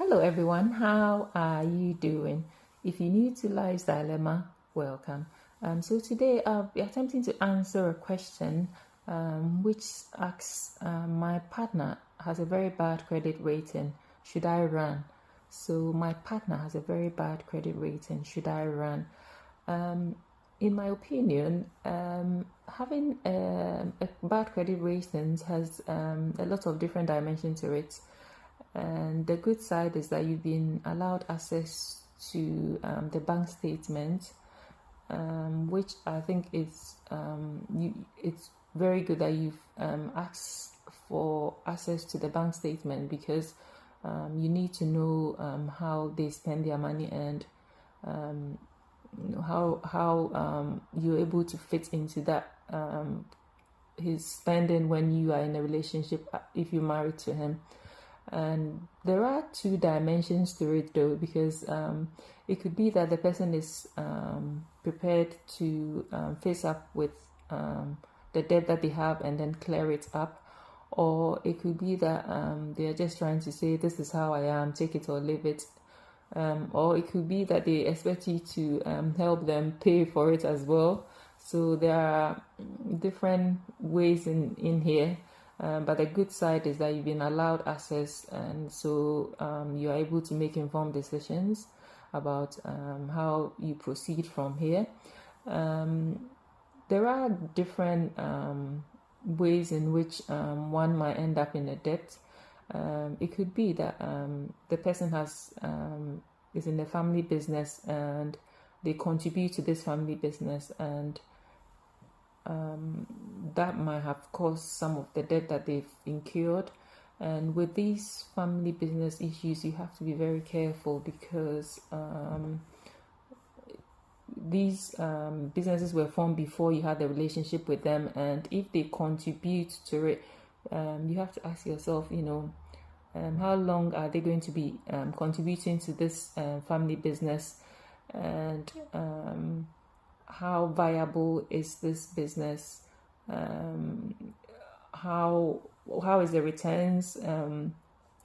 Hello everyone, how are you doing? If you're new to Life's Dilemma, welcome. So today I'll be attempting to answer a question which asks, my partner has a very bad credit rating, should I run? So my partner has a very bad credit rating, should I run? In my opinion, having a bad credit rating has a lot of different dimensions to it. And the good side is that you've been allowed access to the bank statement, which I think is it's very good that you've asked for access to the bank statement because you need to know how they spend their money and how you're able to fit into that his spending when you are in a relationship if you're married to him. And there are two dimensions to it though, because it could be that the person is prepared to face up with the debt that they have and then clear it up, or it could be that they are just trying to say, this is how I am, take it or leave it. Or it could be that they expect you to help them pay for it as well. So there are different ways in here. But the good side is that you've been allowed access, and so you are able to make informed decisions about how you proceed from here. There are different ways in which one might end up in a debt. It could be that the person is in a family business and they contribute to this family business, and that might have caused some of the debt that they've incurred. And with these family business issues, you have to be very careful because these businesses were formed before you had a relationship with them, and if they contribute to it, you have to ask yourself, how long are they going to be contributing to this family business, and how viable is this business? How is the returns?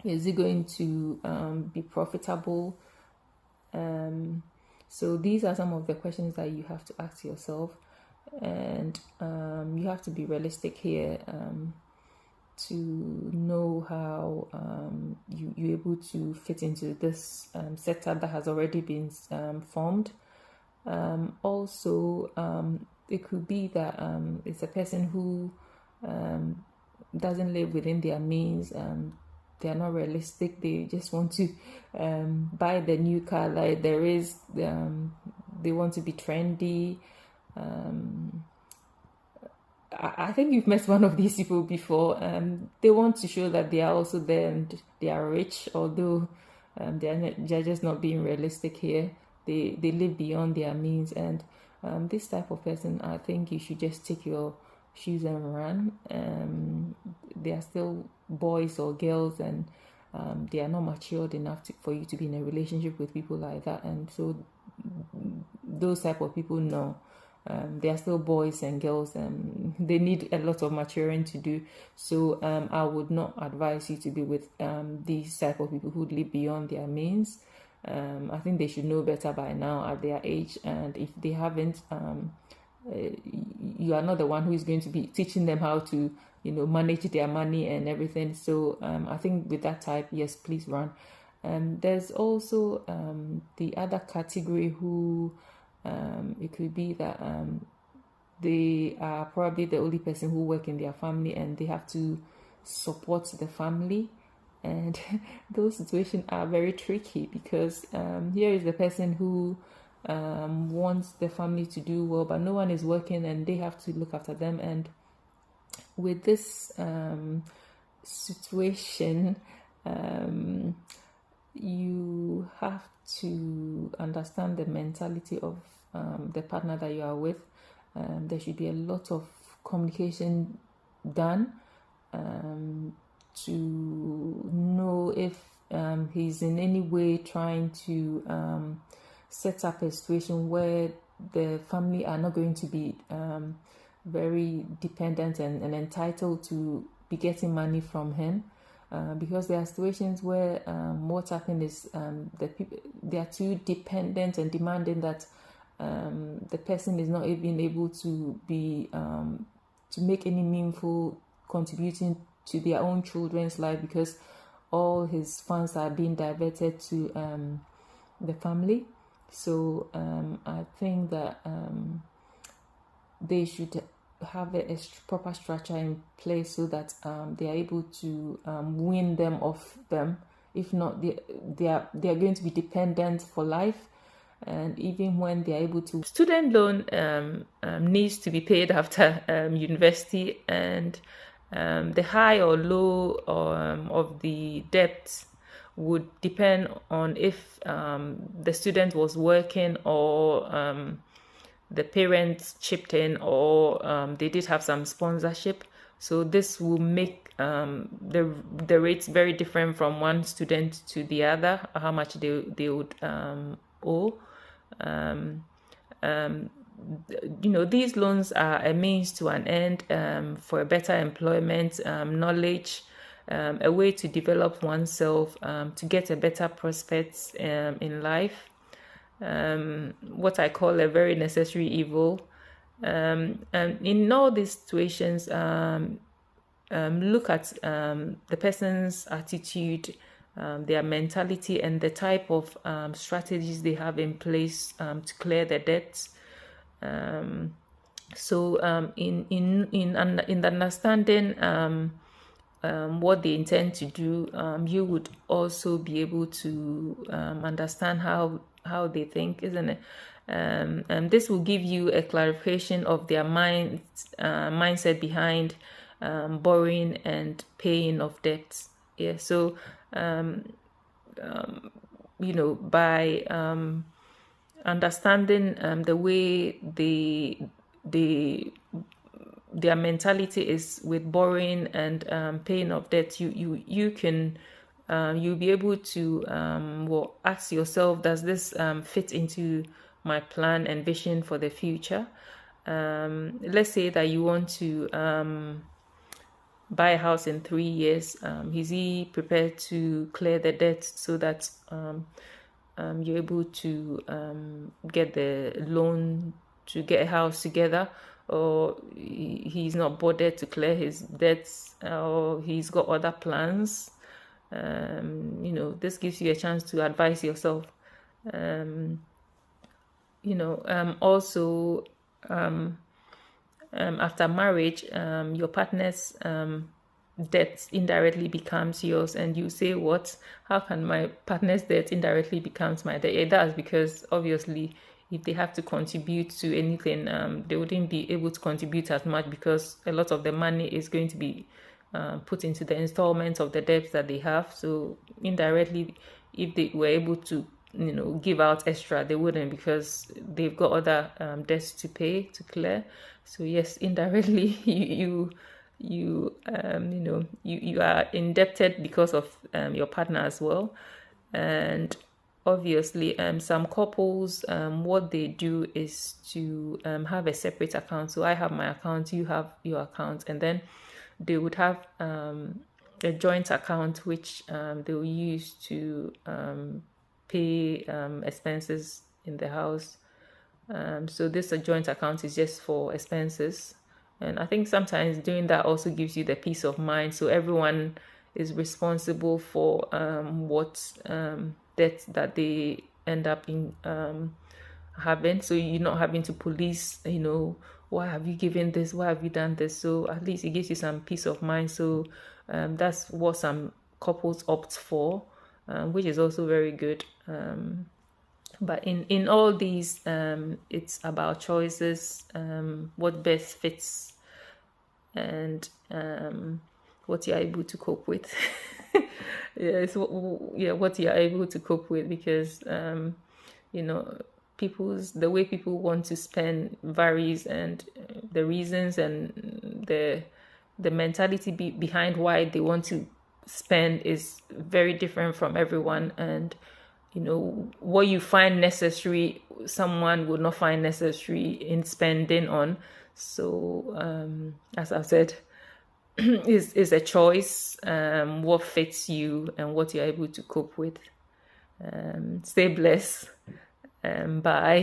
Is it going to be profitable? So these are some of the questions that you have to ask yourself, and you have to be realistic here to know how you're able to fit into this setup that has already been formed. Also, it could be that it's a person who doesn't live within their means. They are not realistic. They just want to buy the new car. Like there is, they want to be trendy. I think you've met one of these people before. They want to show that they are also there and they are rich, although they're just not being realistic here. They live beyond their means, and this type of person, I think you should just take your shoes and run. They are still boys or girls, and they are not matured enough for you to be in a relationship with people like that. And so those type of people, no, they are still boys and girls, and they need a lot of maturing to do. So I would not advise you to be with these type of people who live beyond their means. I think they should know better by now at their age, and if they haven't, you are not the one who is going to be teaching them how to manage their money and everything. So I think with that type, yes, please run. There's also the other category who it could be that they are probably the only person who work in their family and they have to support the family. And those situations are very tricky because here is the person who wants the family to do well, but no one is working and they have to look after them. And with this situation, you have to understand the mentality of the partner that you are with. There should be a lot of communication done to know if he's in any way trying to set up a situation where the family are not going to be very dependent and entitled to be getting money from him. because there are situations where what's happening is the people, they are too dependent and demanding that the person is not even able to be to make any meaningful contribution to their own children's life, because all his funds are being diverted to the family. So I think that they should have a proper structure in place so that they are able to win them off them. If not, they are going to be dependent for life. And even when they are able to, student loan needs to be paid after university, and the high or low of the debt would depend on if the student was working, or the parents chipped in, or they did have some sponsorship. So this will make the rates very different from one student to the other, how much they would owe. These loans are a means to an end for a better employment, knowledge, a way to develop oneself, to get a better prospects in life. What I call a very necessary evil. And in all these situations, look at the person's attitude, their mentality, and the type of strategies they have in place to clear their debts. In understanding what they intend to do, you would also be able to understand how they think, isn't it? And this will give you a clarification of their mindset behind borrowing and paying of debts. Yeah. So, by understanding the way their mentality is with borrowing and paying of debt, you can you'll be able to ask yourself, does this fit into my plan and vision for the future? Let's say that you want to buy a house in 3 years. Is he prepared to clear the debt so that you're able to get the loan to get a house together? Or he's not bothered to clear his debts, or he's got other plans? This gives you a chance to advise yourself. Also, after marriage, your partner's debt indirectly becomes yours, and you say, what? How can my partner's debt indirectly becomes my debt? Yeah, that's because obviously, if they have to contribute to anything, they wouldn't be able to contribute as much, because a lot of the money is going to be put into the installments of the debts that they have. So indirectly, if they were able to give out extra, they wouldn't, because they've got other debts to pay, to clear. So yes, indirectly you are indebted because of your partner as well. And obviously, some couples, what they do is to have a separate account. So I have my account, you have your account, and then they would have a joint account which they will use to pay expenses in the house. So this joint account is just for expenses. And I think sometimes doing that also gives you the peace of mind. So everyone is responsible for what debt that they end up in having. So you're not having to police, why have you given this? Why have you done this? So at least it gives you some peace of mind. So that's what some couples opt for, which is also very good. But in all these, it's about choices, what best fits, and what you're able to cope with. What you're able to cope with, because the way people want to spend varies, and the reasons and the mentality behind why they want to spend is very different from everyone. And what you find necessary, someone would not find necessary in spending on. So as I've said, is a choice, what fits you and what you're able to cope with. Stay blessed. Bye.